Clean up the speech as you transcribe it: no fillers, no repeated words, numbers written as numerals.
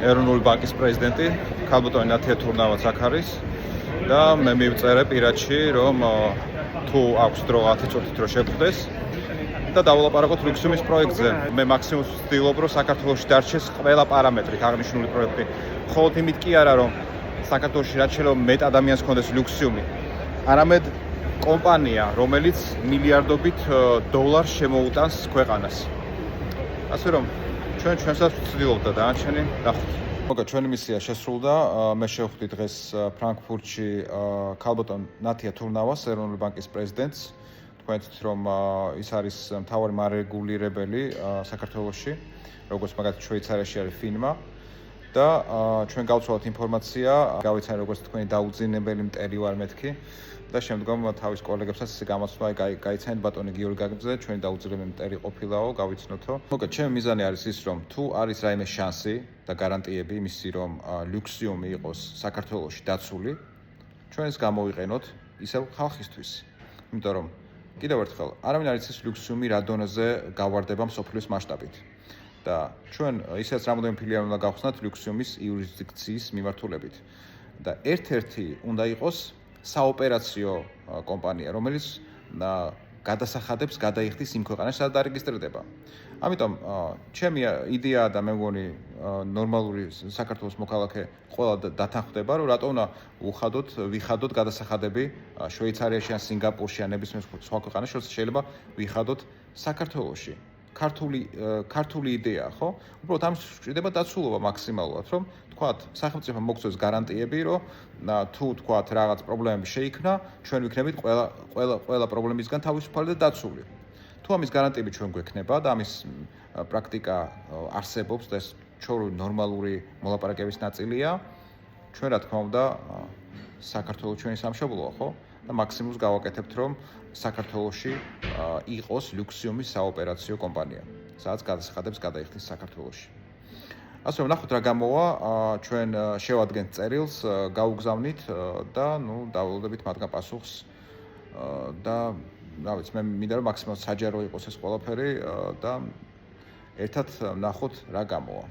ეროვნული ბანკის პრეზიდენტი ქალბატონი ნათია თურნავაც აქ არის და მე მივწერე პირადში რომ თუ აქვს დრო 10 წუთით რომ შევხვდეს და დავალაპარაკოთ ლუქსიუმის პროექტზე. მე მაქსიმუმ ვცდილობ რომ საქართველოში დარჩეს ყველა პარამეტრით აღნიშნული პროექტი. მხოლოდ იმით კი არა რომ საქართველოში რაც შეიძლება მეტ ადამიანს ჰქონდეს ლუქსიუმი, არამედ კომპანია, რომელიც მილიარდობით დოლარს შემოუტანს ქვეყანას. ასე რომ ჩვენსაც ვცდილობთ და დანარჩენი ნახოთ. მოგა ჩვენი მისია შესრულდა. მე შევხვდი დღეს ფრანკფურტში ქალბატონ ნათია თურნავას, ეროვნული ბანკის პრეზიდენტს. თქვენით რომ ის არის მთავარი მარეგულირებელი საქართველოში, როგორც მაგალითად შვეიცარიაში არის FINMA და ჩვენ გავცვალოთ ინფორმაცია, გავიცანე როგორც თქვენი დაუძინებელი მტერი ვარ მეთქი და შემდგომ თავის კოლეგებსაც ისე გამოცნო, გაიცანეთ ბატონი გიორგი გაგრძელე, ჩვენი დაუძინებელი მტერი ყოფილაო, გავიცნოთო. მოგა ჩემი მიზანი არის ის, რომ თუ არის რაიმე შანსი და გარანტიები იმისი, რომ ლუქსიუმი იყოს საქართველოში დაცული, ჩვენ ეს გამოვიყენოთ ისევ ხალხისთვის. იმიტომ რომ კიდევ ერთხელ, არავინ არ იცის ლუქსიუმი რა დონეზე გავარდება მსოფლიოს მასშტაბით. და ჩვენ ისედაც რამოდენიმე ფილიალი უნდა გავხსნათ ლუქსიუმის იურისდიქციის მიმართულებით. და ერთ-ერთი უნდა იყოს საოპერაციო კომპანია, რომელიც გადასახადებს გადაიხდის იმ ქვეყანაში, სადაც დარეგისტრირდება. ამიტომ ჩემი იდეაა და მე მგონი ნორმალური საქართველოს მოქალაქე ყველა დათანხმდება, რომ რატო უნდა ვიხადოთ გადასახადები შვეიცარიაში ან სინგაპურში ან ნებისმიერ სხვა ქვეყანაში, როცა შეიძლება ვიხადოთ საქართველოში. ქართული იდეა, ხო? უბრალოდ ამის გვჭირდება დაცულობა მაქსიმალურად, რომ თქვათ, სახელმწიფო მოგწევს გარანტიები, რომ თუ თქვათ რაღაც პრობლემები შეიქმნა, ჩვენ ვიქნებით ყველა პრობლემისგან თავისუფალი და დაცული. თუ ამის გარანტიები ჩვენ გვექნება და ამის პრაქტიკა არსებობს და ეს ჩვენი ნორმალური მოლაპარაკების ნაწილია, ჩვენ რა თქმა უნდა საქართველოს ჩვენი სამშობლოა, ხო? და მაქსიმუმს გავაკეთებთ, რომ საქართველოში იყოს ლუქსიუმის საოპერაციო კომპანია, სადაც გადასახადებს გადაიხდის საქართველოში. ასე რომ ნახოთ რა გამოვა, ჩვენ შევადგენთ წერილს, გავუგზავნით და დაველოდებით მათგან პასუხს და რა ვიცი, მე მინდა რომ მაქსიმალურად საჯარო იყოს ეს ყველაფერი და ერთად ნახოთ რა გამოვა.